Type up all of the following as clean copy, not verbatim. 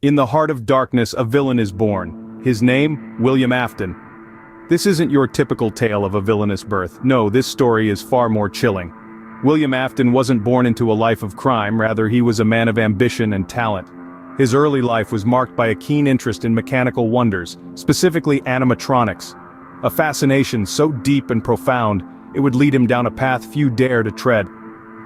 In the heart of darkness, a villain is born. His name, William Afton. This isn't your typical tale of a villainous birth. No, this story is far more chilling. William Afton wasn't born into a life of crime, rather he was a man of ambition and talent. His early life was marked by a keen interest in mechanical wonders, specifically animatronics. A fascination so deep and profound, it would lead him down a path few dare to tread.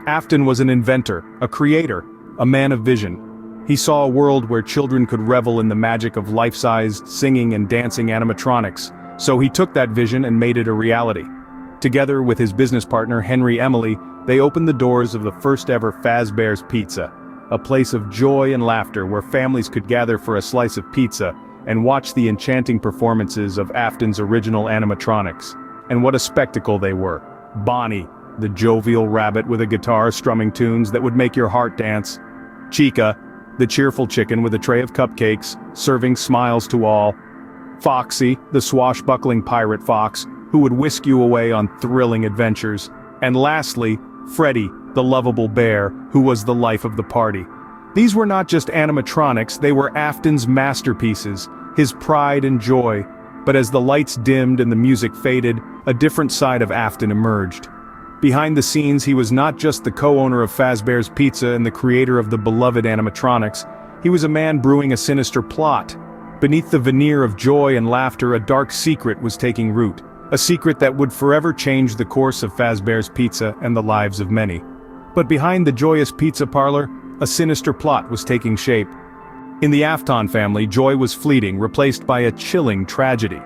Afton was an inventor, a creator, a man of vision. He saw a world where children could revel in the magic of life-sized, singing and dancing animatronics, so he took that vision and made it a reality. Together with his business partner Henry Emily, they opened the doors of the first-ever Fazbear's Pizza, a place of joy and laughter where families could gather for a slice of pizza and watch the enchanting performances of Afton's original animatronics. And what a spectacle they were. Bonnie, the jovial rabbit with a guitar strumming tunes that would make your heart dance. Chica, the cheerful chicken with a tray of cupcakes, serving smiles to all. Foxy, the swashbuckling pirate fox, who would whisk you away on thrilling adventures. And lastly, Freddy, the lovable bear, who was the life of the party. These were not just animatronics, they were Afton's masterpieces, his pride and joy. But as the lights dimmed and the music faded, a different side of Afton emerged. Behind the scenes, he was not just the co-owner of Fazbear's Pizza and the creator of the beloved animatronics, he was a man brewing a sinister plot. Beneath the veneer of joy and laughter, a dark secret was taking root. A secret that would forever change the course of Fazbear's Pizza and the lives of many. But behind the joyous pizza parlor, a sinister plot was taking shape. In the Afton family, joy was fleeting, replaced by a chilling tragedy.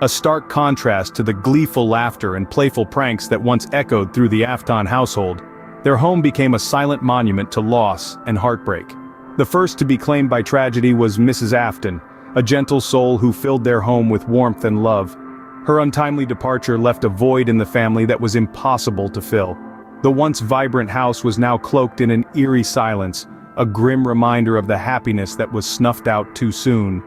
A stark contrast to the gleeful laughter and playful pranks that once echoed through the Afton household. Their home became a silent monument to loss and heartbreak. The first to be claimed by tragedy was Mrs. Afton, a gentle soul who filled their home with warmth and love. Her untimely departure left a void in the family that was impossible to fill. The once vibrant house was now cloaked in an eerie silence, a grim reminder of the happiness that was snuffed out too soon.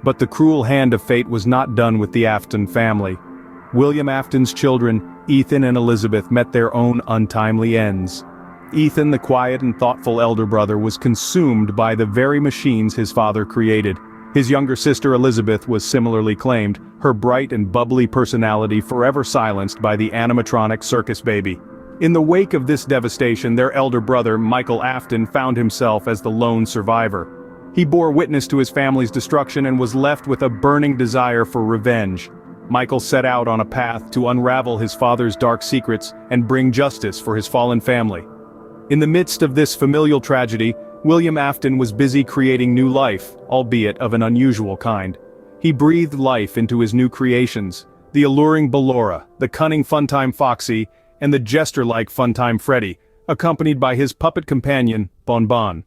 But the cruel hand of fate was not done with the Afton family. William Afton's children, Ethan and Elizabeth, met their own untimely ends. Ethan, the quiet and thoughtful elder brother, was consumed by the very machines his father created. His younger sister Elizabeth was similarly claimed, her bright and bubbly personality forever silenced by the animatronic circus baby. In the wake of this devastation, their elder brother, Michael Afton, found himself as the lone survivor. He bore witness to his family's destruction and was left with a burning desire for revenge. Michael set out on a path to unravel his father's dark secrets and bring justice for his fallen family. In the midst of this familial tragedy, William Afton was busy creating new life, albeit of an unusual kind. He breathed life into his new creations, the alluring Ballora, the cunning Funtime Foxy, and the jester-like Funtime Freddy, accompanied by his puppet companion, Bon Bon.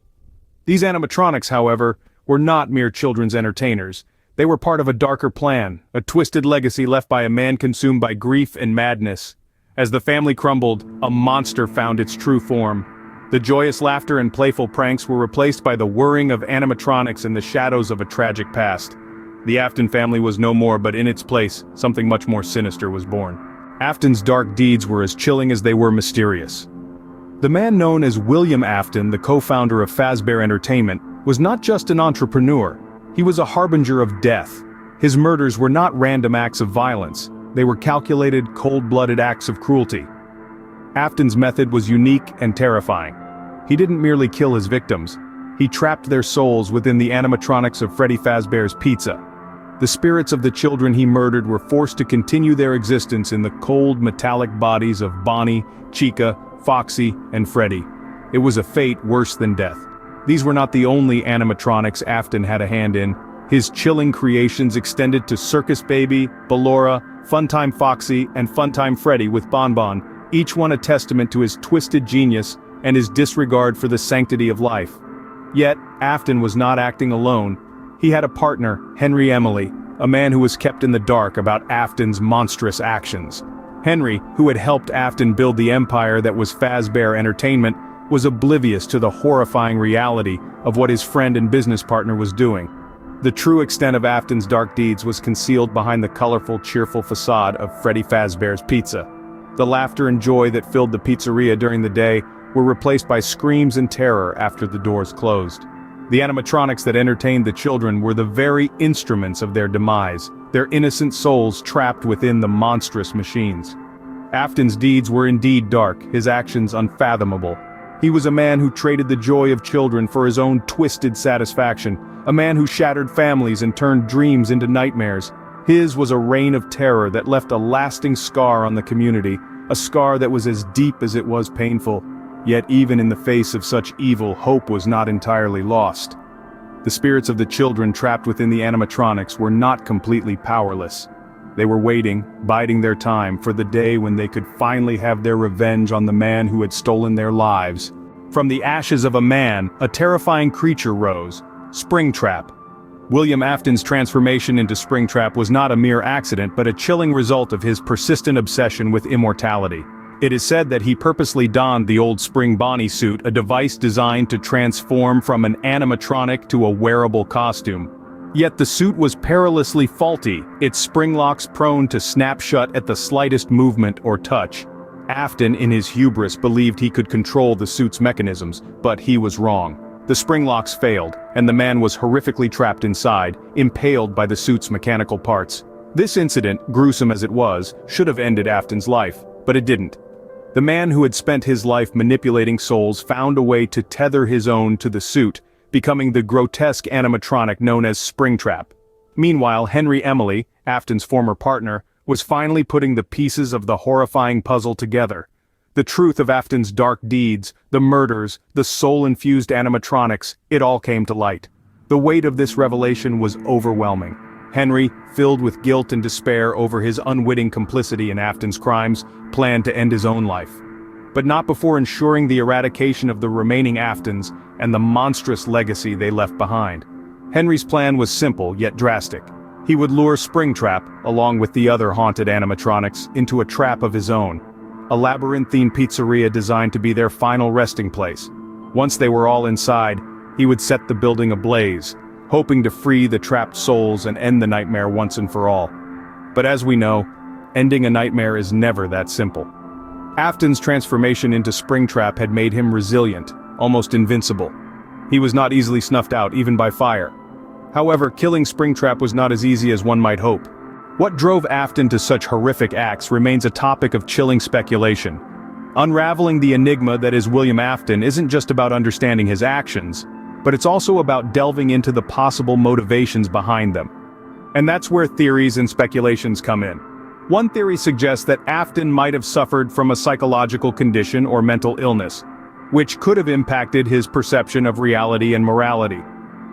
These animatronics, however, were not mere children's entertainers. They were part of a darker plan, a twisted legacy left by a man consumed by grief and madness. As the family crumbled, a monster found its true form. The joyous laughter and playful pranks were replaced by the whirring of animatronics and the shadows of a tragic past. The Afton family was no more, but in its place, something much more sinister was born. Afton's dark deeds were as chilling as they were mysterious. The man known as William Afton, the co-founder of Fazbear Entertainment, was not just an entrepreneur. He was a harbinger of death. His murders were not random acts of violence. They were calculated, cold-blooded acts of cruelty. Afton's method was unique and terrifying. He didn't merely kill his victims. He trapped their souls within the animatronics of Freddy Fazbear's Pizza. The spirits of the children he murdered were forced to continue their existence in the cold, metallic bodies of Bonnie, Chica, Foxy, and Freddy. It was a fate worse than death. These were not the only animatronics Afton had a hand in. His chilling creations extended to Circus Baby, Ballora, Funtime Foxy, and Funtime Freddy with Bon Bon, each one a testament to his twisted genius and his disregard for the sanctity of life. Yet, Afton was not acting alone. He had a partner, Henry Emily, a man who was kept in the dark about Afton's monstrous actions. Henry, who had helped Afton build the empire that was Fazbear Entertainment, was oblivious to the horrifying reality of what his friend and business partner was doing. The true extent of Afton's dark deeds was concealed behind the colorful, cheerful facade of Freddy Fazbear's Pizza. The laughter and joy that filled the pizzeria during the day were replaced by screams and terror after the doors closed. The animatronics that entertained the children were the very instruments of their demise, their innocent souls trapped within the monstrous machines. Afton's deeds were indeed dark, his actions unfathomable. He was a man who traded the joy of children for his own twisted satisfaction, a man who shattered families and turned dreams into nightmares. His was a reign of terror that left a lasting scar on the community, a scar that was as deep as it was painful. Yet even in the face of such evil, hope was not entirely lost. The spirits of the children trapped within the animatronics were not completely powerless. They were waiting, biding their time, for the day when they could finally have their revenge on the man who had stolen their lives. From the ashes of a man, a terrifying creature rose: Springtrap. William Afton's transformation into Springtrap was not a mere accident but a chilling result of his persistent obsession with immortality. It is said that he purposely donned the old Spring Bonnie suit, a device designed to transform from an animatronic to a wearable costume. Yet the suit was perilously faulty, its spring locks prone to snap shut at the slightest movement or touch. Afton, in his hubris, believed he could control the suit's mechanisms, but he was wrong. The spring locks failed, and the man was horrifically trapped inside, impaled by the suit's mechanical parts. This incident, gruesome as it was, should have ended Afton's life, but it didn't. The man who had spent his life manipulating souls found a way to tether his own to the suit, becoming the grotesque animatronic known as Springtrap. Meanwhile, Henry Emily, Afton's former partner, was finally putting the pieces of the horrifying puzzle together. The truth of Afton's dark deeds, the murders, the soul-infused animatronics, it all came to light. The weight of this revelation was overwhelming. Henry, filled with guilt and despair over his unwitting complicity in Afton's crimes, planned to end his own life. But not before ensuring the eradication of the remaining Aftons and the monstrous legacy they left behind. Henry's plan was simple yet drastic. He would lure Springtrap, along with the other haunted animatronics, into a trap of his own. A labyrinthine pizzeria designed to be their final resting place. Once they were all inside, he would set the building ablaze, hoping to free the trapped souls and end the nightmare once and for all. But as we know, ending a nightmare is never that simple. Afton's transformation into Springtrap had made him resilient, almost invincible. He was not easily snuffed out, even by fire. However, killing Springtrap was not as easy as one might hope. What drove Afton to such horrific acts remains a topic of chilling speculation. Unraveling the enigma that is William Afton isn't just about understanding his actions, but it's also about delving into the possible motivations behind them. And that's where theories and speculations come in. One theory suggests that Afton might have suffered from a psychological condition or mental illness, which could have impacted his perception of reality and morality.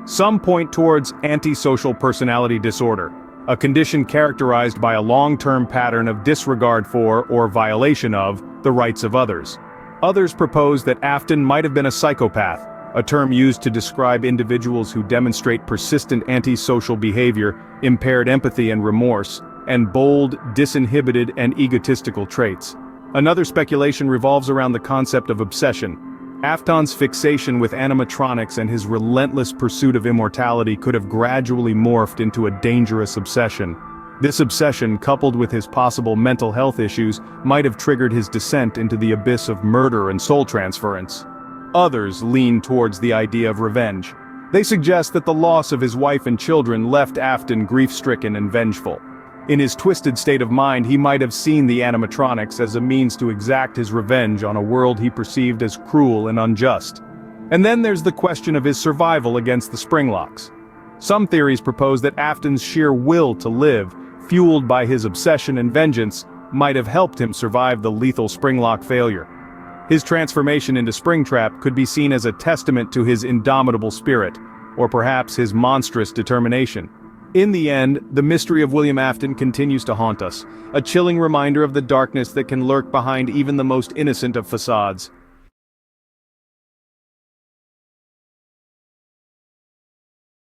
Some point towards antisocial personality disorder, a condition characterized by a long-term pattern of disregard for or violation of the rights of others. Others propose that Afton might have been a psychopath, a term used to describe individuals who demonstrate persistent antisocial behavior, impaired empathy and remorse, and bold, disinhibited and egotistical traits. Another speculation revolves around the concept of obsession. Afton's fixation with animatronics and his relentless pursuit of immortality could have gradually morphed into a dangerous obsession. This obsession, coupled with his possible mental health issues, might have triggered his descent into the abyss of murder and soul transference. Others lean towards the idea of revenge. They suggest that the loss of his wife and children left Afton grief-stricken and vengeful. In his twisted state of mind, he might have seen the animatronics as a means to exact his revenge on a world he perceived as cruel and unjust. And then there's the question of his survival against the springlocks. Some theories propose that Afton's sheer will to live, fueled by his obsession and vengeance, might have helped him survive the lethal springlock failure. His transformation into Springtrap could be seen as a testament to his indomitable spirit, or perhaps his monstrous determination. In the end, the mystery of William Afton continues to haunt us, a chilling reminder of the darkness that can lurk behind even the most innocent of facades.